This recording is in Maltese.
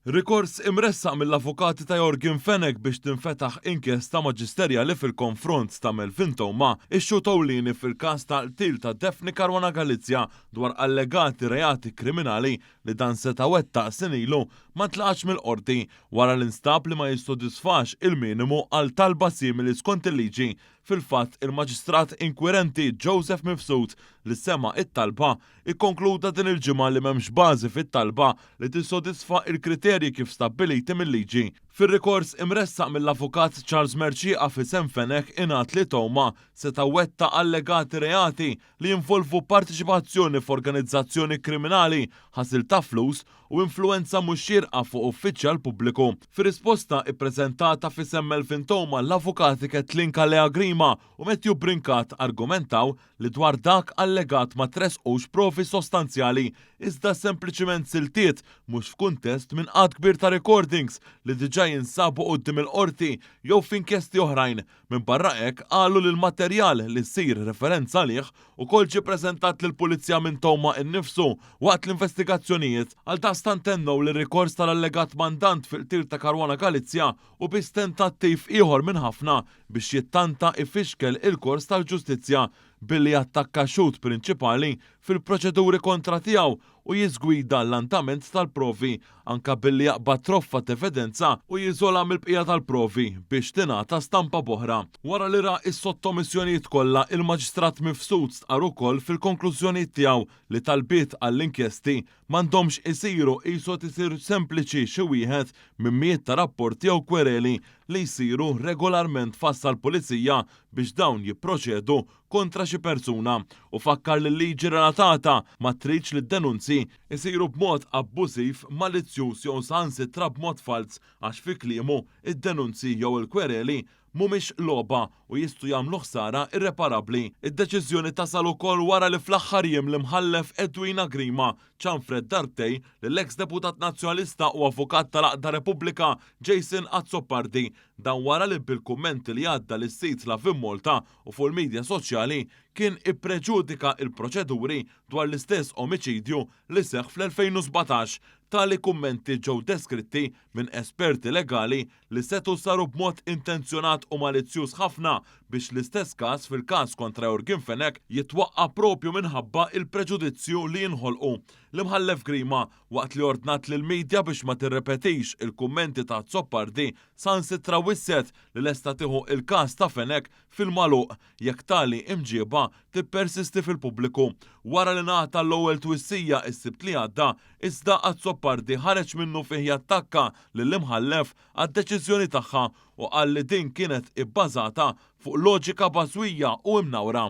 Rikors imressaq mill-avukati ta' Jorgen Fenech biex tinfetaħ inkjesta maġisterja li fil-konfront ta' Melvin Toma ix-xutowlini fil-każ tal-qtil ta' Daphne Caruana Galizia dwar allegati reati kriminali li dan seta' wettaq sinilu ma tlaqax mill-qorti wara l-instab li ma jissodisfax il-minimu għal talba simili skont il-liġi. Fil-fatt il-maġistrat inkwirenti Joseph Mifsud li sema it-talba ikkonkluda din il-ġimgħa li m'hemmx bażi fit-talba li tissodisfa il-kriterji kif stabbiliti mill-liġi. Fir-rikors imressaq mill-avukat Charles Merċieqa fisem Fenech ingħad li Toma seta' wettaq allegati reati li jinvolvu partiċipazzjoni f'organizzazzjoni kriminali, ħasil ta' flus u influenza mhux xierqa fuq uffiċjal pubbliku. Fir-risposta ippreżentata fisem Melvin Toma l-avukati Kathleen Kalea Grima u Matthew Brinkat argumentaw li dwar dak allegat ma tresqux provi sostanzjali iżda sempliċiment siltiet mhux f'kuntest minn qatt kbir ta' recordings li diġà jinsabu quddiem il-qorti jew f'inkjesti oħrajn. Minn barra hekk qalu li l-materjal li ssir referenza għalih ukoll ġie ppreżentat lill-Pulizija minn Toma innifsu waqt l-investigazzjonijiet għal daqstant tennew li rikors tal-allegat mandant fil-qtil ta' Caruana Galizia u bis tentattiv ieħor minn ħafna biex jittanta ifixkel il-kors tal-ġustizzja billi attakka xut prinċipali fil-proċeduri kontra tiegħu u jiżgwida l-andament tal-provi anka billi jaqbad troffa evidenza u jiżola mill-bqija tal-provi biex tingħata stampa boħra. Wara li ra is-sottomissjonijiet kollha il-Maġistrat Mifsud stqar ukoll fil-konklużjonijiet tiegħu li talbiet għall-inkjesti m'għandhomx isiru qisu isir sempliċi xi wieħed minn miet ta' rapporti jew kwereli li jsiru regolarment fassa l-Pulizija biex dawn jipproċedu kontra xi persuna u fakkar li l-liġi relatata ma tridx li d-denunzi jsiru b'mod abbużiv, malizzjuż jew saħansitra b'mod fals għax fi kliemu id-denunzi jew il-kwereli mhumiex logħba u jistgħu jagħmlu ħsara irreparabbli. Id-deċiżjoni tasal ukoll wara li fl-aħħar jiem l-imħallef Edwina Grima ċanfred darbtej li l-eks deputat nazzjonalista u avukat tal-Aqda Repubblika Jason Azzopardi dan wara li bil-kummenti li għadda lis-sit la fin Malta u fuq il-medja soċjali kien ippreġudika il-proċeduri dwar l-istess omiċidju li seħħ fl-2017. Tali kummenti ġew deskritti minn esperti legali li setu saru b'mod intenzjonat u malizzjuż ħafna biex l-istess każ fil-każ kontra Jorgen Fenech jitwaqqa propju minħabba il-preġudizzju li jinħolqu. L-imħallef Grima waqt li ordnat lill-medja biex ma tirrepetix il-kummenti ta' Azzopardi sansitra wisset li lesta tieħu il-każ ta' Fenech fil-magħluq jekk tali imġieba tippersisti fil-pubbliku. Wara li ngħata l-ewwel twissija s-sibt li għadda, iżda Azzopardi ħareġ minnu fih jattakka lill-imħallef għad-deċiżjoni tagħha u qal li din kienet ibbażata fuq loġika bażwija u imnawra.